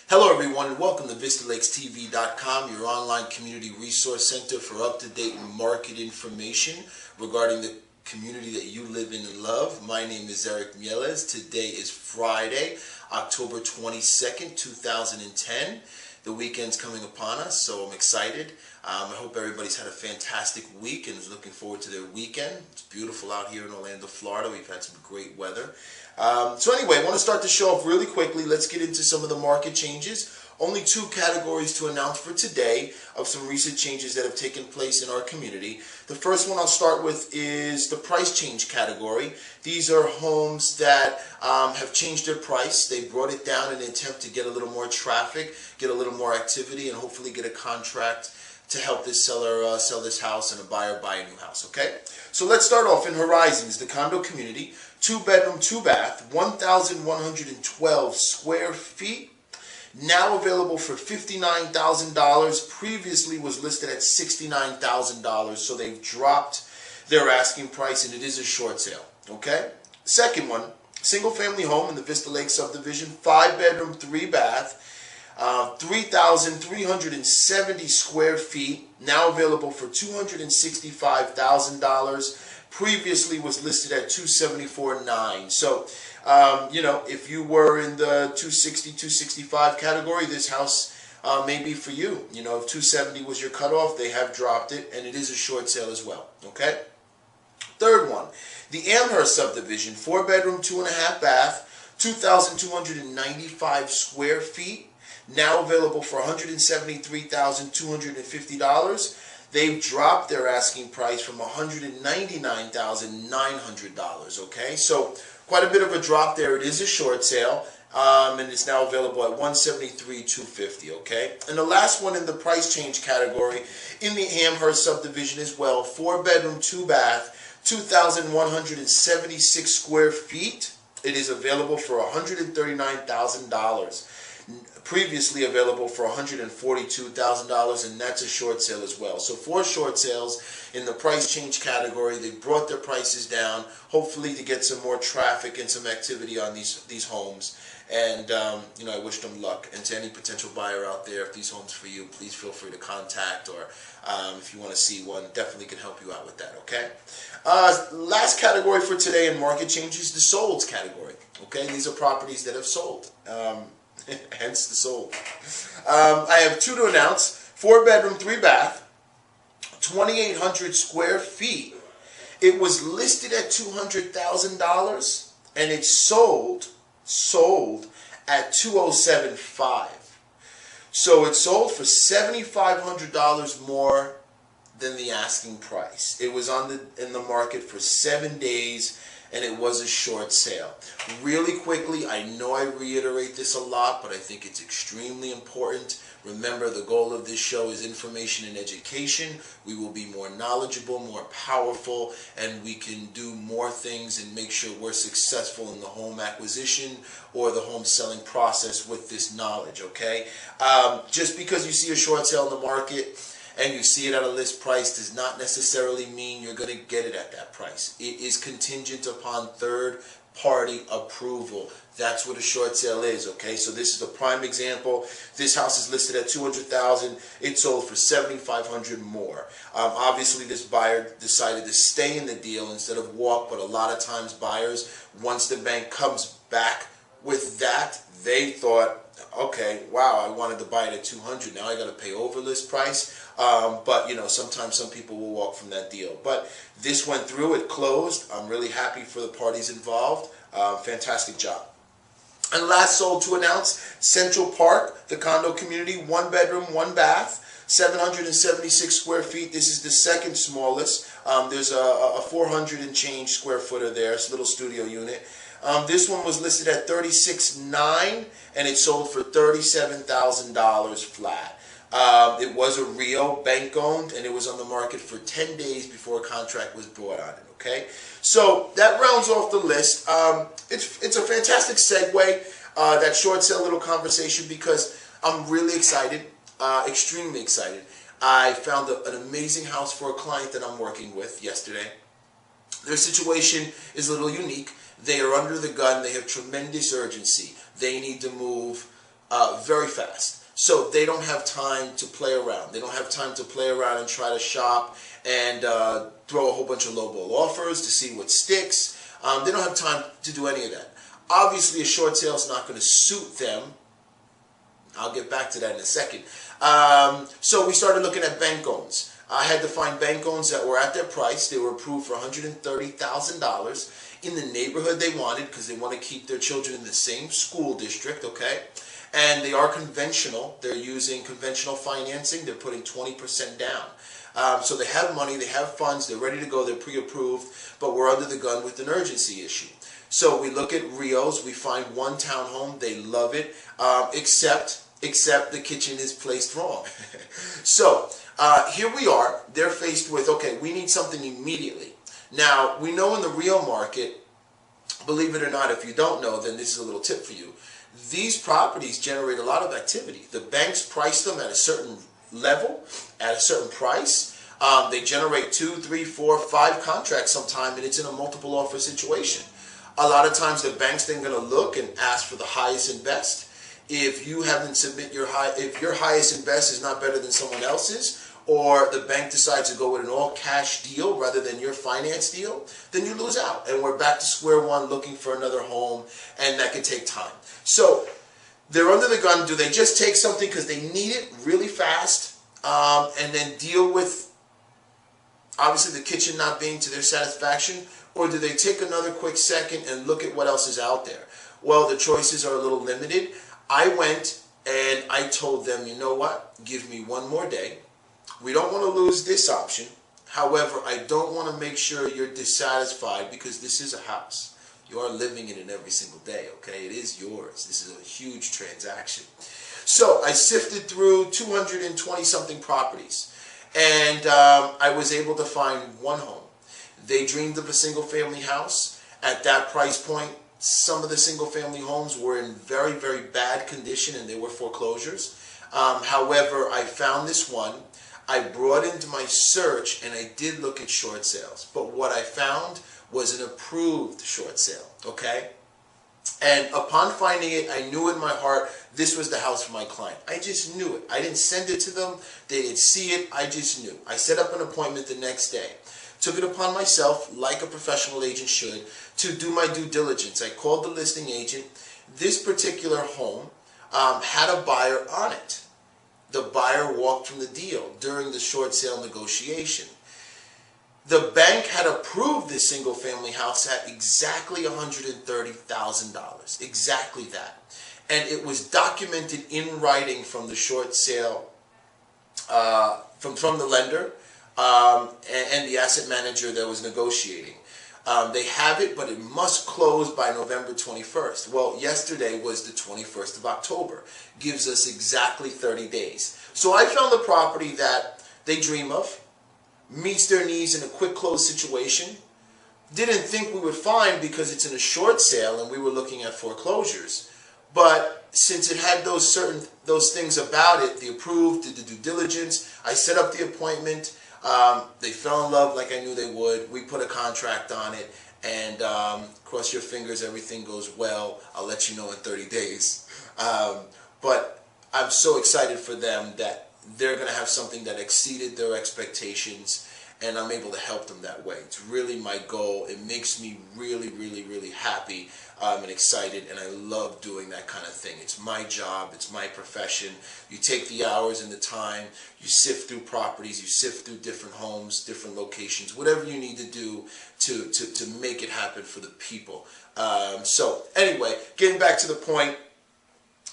Hello everyone and welcome to VistaLakesTV.com, your online community resource center for up-to-date market information regarding the community that you live in and love. My name is Eric Mieles. Today is Friday, October 22nd, 2010. The weekend's coming upon us, so I'm excited. I hope everybody's had a fantastic week and is looking forward to their weekend. It's beautiful out here in Orlando, Florida. We've had some great weather. So anyway, I want to start the show off really quickly. Let's get into some of the market changes. Only two categories to announce for today of some recent changes that have taken place in our community. The first one I'll start with is the price change category. These are homes that have changed their price. They brought it down in an attempt to get a little more traffic, get a little more activity, and hopefully get a contract to help this seller sell this house and a buyer buy a new house, okay? So let's start off in Horizons, the condo community, 2-bedroom, 2-bath, 1,112 square feet, now available for $59,000, previously was listed at $69,000, so they've dropped their asking price and it is a short sale, okay? Second one, single family home in the Vista Lakes subdivision, 5-bedroom, 3-bath, 3,370 square feet, now available for $265,000. Previously was listed at $274,900. So, you know, if you were in the 260, 265 category, this house may be for you. You know, if 270 was your cutoff, they have dropped it, and it is a short sale as well. Okay. Third one, the Amherst subdivision, 4-bedroom, 2.5-bath, 2,295 square feet. Now available for $173,250. They've dropped their asking price from $199,900. Okay, so quite a bit of a drop there. It is a short sale, and it's now available at $173,250. Okay, and the last one in the price change category in the Amherst subdivision as well, 4-bedroom, 2-bath, 2,176 square feet. It is available for $139,000. Previously available for $142,000, and that's a short sale as well. So 4 short sales in the price change category. They brought their prices down, hopefully to get some more traffic and some activity on these homes. And you know, I wish them luck. And to any potential buyer out there, if these homes for you, please feel free to contact, or if you want to see one, definitely can help you out with that. Okay. Last category for today in market changes, the solds category. Okay, these are properties that have sold. Hence the sold. I have 2 to announce. 4-bedroom, 3-bath, 2,800 square feet. It was listed at $200,000 and it sold at $207,500. So it sold for $7,500 more than the asking price. It was in the market for 7 days, and it was a short sale. Really quickly, I know I reiterate this a lot, but I think it's extremely important. Remember, the goal of this show is information and education. We will be more knowledgeable, more powerful, and we can do more things and make sure we're successful in the home acquisition or the home selling process with this knowledge, okay? Just because you see a short sale in the market and you see it at a list price does not necessarily mean you're going to get it at that price. It is contingent upon third-party approval. That's what a short sale is, okay? So this is a prime example. This house is listed at $200,000. It sold for $7,500 more. Obviously, this buyer decided to stay in the deal instead of walk, but a lot of times buyers, once the bank comes back with that, they thought, okay, wow, I wanted to buy it at $200. Now I got to pay over list price. But you know, sometimes some people will walk from that deal. But this went through. It closed. I'm really happy for the parties involved. Fantastic job. And last sold to announce, Central Park, the condo community, 1-bedroom, 1-bath, 776 square feet. This is the second smallest. There's a 400 and change square footer there. It's a little studio unit. This one was listed at $36,900 and it sold for $37,000 flat. It was a Rio, bank owned, and it was on the market for 10 days before a contract was brought on it. Okay, so that rounds off the list. It's a fantastic segue, that short sale little conversation, because I'm really excited, extremely excited. I found an amazing house for a client that I'm working with yesterday. Their situation is a little unique. They are under the gun. They have tremendous urgency. They need to move very fast. So they don't have time to play around. They don't have time to play around and try to shop and throw a whole bunch of lowball offers to see what sticks. They don't have time to do any of that. Obviously, a short sale is not going to suit them. I'll get back to that in a second. So we started looking at bank loans. I had to find bank loans that were at their price. They were approved for $130,000 in the neighborhood they wanted because they want to keep their children in the same school district, okay? And they are conventional. They're using conventional financing. They're putting 20% down. So they have money, they have funds, they're ready to go, they're pre-approved, but we're under the gun with an urgency issue. So we look at Rios, we find one townhome, they love it, except the kitchen is placed wrong. So here we are, they're faced with, okay, we need something immediately. Now, we know in the Rio market, believe it or not, if you don't know, then this is a little tip for you. These properties generate a lot of activity. The banks price them at a certain level, at a certain price. They generate 2, 3, 4, 5 contracts sometime, and it's in a multiple offer situation. A lot of times the bank's then going to look and ask for the highest and best. If you haven't submit if your highest and best is not better than someone else's, or the bank decides to go with an all-cash deal rather than your finance deal, then you lose out. And we're back to square one looking for another home, and that can take time. So they're under the gun. Do they just take something because they need it really fast and then deal with, obviously, the kitchen not being to their satisfaction, or do they take another quick second and look at what else is out there? Well, the choices are a little limited. I went and I told them, you know what? Give me one more day. We don't want to lose this option. However, I don't want to make sure you're dissatisfied because this is a house. You are living in it every single day, okay? It is yours. This is a huge transaction. So I sifted through 220-something properties, and I was able to find one home. They dreamed of a single-family house. At that price point, some of the single-family homes were in very, very bad condition, and they were foreclosures. However, I found this one. I brought into my search, and I did look at short sales. But what I found was an approved short sale, okay? And upon finding it, I knew in my heart this was the house for my client. I just knew it. I didn't send it to them. They didn't see it. I just knew. I set up an appointment the next day. Took it upon myself, like a professional agent should, to do my due diligence. I called the listing agent. This particular home had a buyer on it. The buyer walked from the deal during the short sale negotiation. The bank had approved this single family house at exactly $130,000. Exactly that. And it was documented in writing from the short sale, from the lender and the asset manager that was negotiating. They have it, but it must close by November 21st. Well, yesterday was the 21st of October. Gives us exactly 30 days. So I found the property that they dream of, meets their needs in a quick close situation. Didn't think we would find because it's in a short sale and we were looking at foreclosures. But since it had those things about it, the approved, did the due diligence, I set up the appointment. They fell in love like I knew they would. We put a contract on it, and cross your fingers, everything goes well. I'll let you know in 30 days. But I'm so excited for them that they're going to have something that exceeded their expectations, and I'm able to help them that way. It's really my goal. It makes me really, really, really happy and excited, and I love doing that kind of thing. It's my job. It's my profession. You take the hours and the time. You sift through properties. You sift through different homes, different locations, whatever you need to do to make it happen for the people. So anyway, getting back to the point,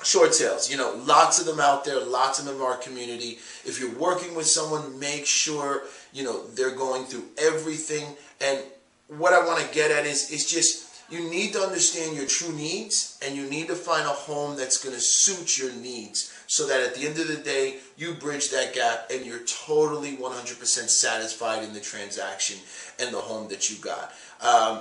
short sales, you know, lots of them out there, lots of them in our community. If you're working with someone, make sure, you know, they're going through everything. And what I want to get at is just, you need to understand your true needs, and you need to find a home that's going to suit your needs so that at the end of the day, you bridge that gap and you're totally 100% satisfied in the transaction and the home that you got.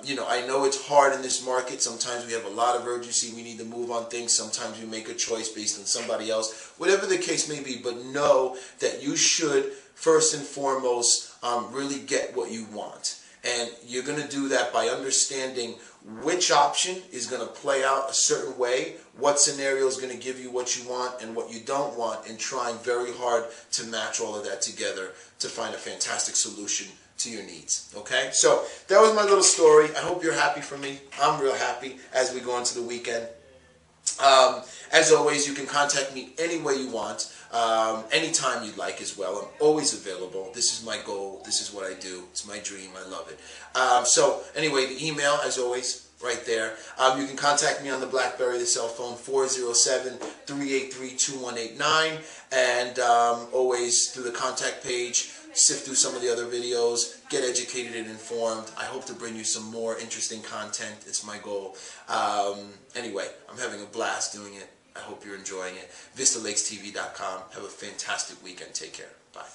You know, I know it's hard in this market. Sometimes we have a lot of urgency. We need to move on things. Sometimes we make a choice based on somebody else. Whatever the case may be, but know that you should, first and foremost, really get what you want. And you're going to do that by understanding which option is going to play out a certain way, what scenario is going to give you what you want and what you don't want, and trying very hard to match all of that together to find a fantastic solution to your needs. Okay? So that was my little story. I hope you're happy for me. I'm real happy as we go into the weekend. As always, you can contact me any way you want, anytime you'd like as well. I'm always available. This is my goal. This is what I do. It's my dream. I love it. So anyway, the email, as always, right there. You can contact me on the BlackBerry, the cell phone, 407-383-2189. And always through the contact page, sift through some of the other videos, get educated and informed. I hope to bring you some more interesting content. It's my goal. Anyway, I'm having a blast doing it. I hope you're enjoying it. VistaLakesTV.com. Have a fantastic weekend. Take care. Bye.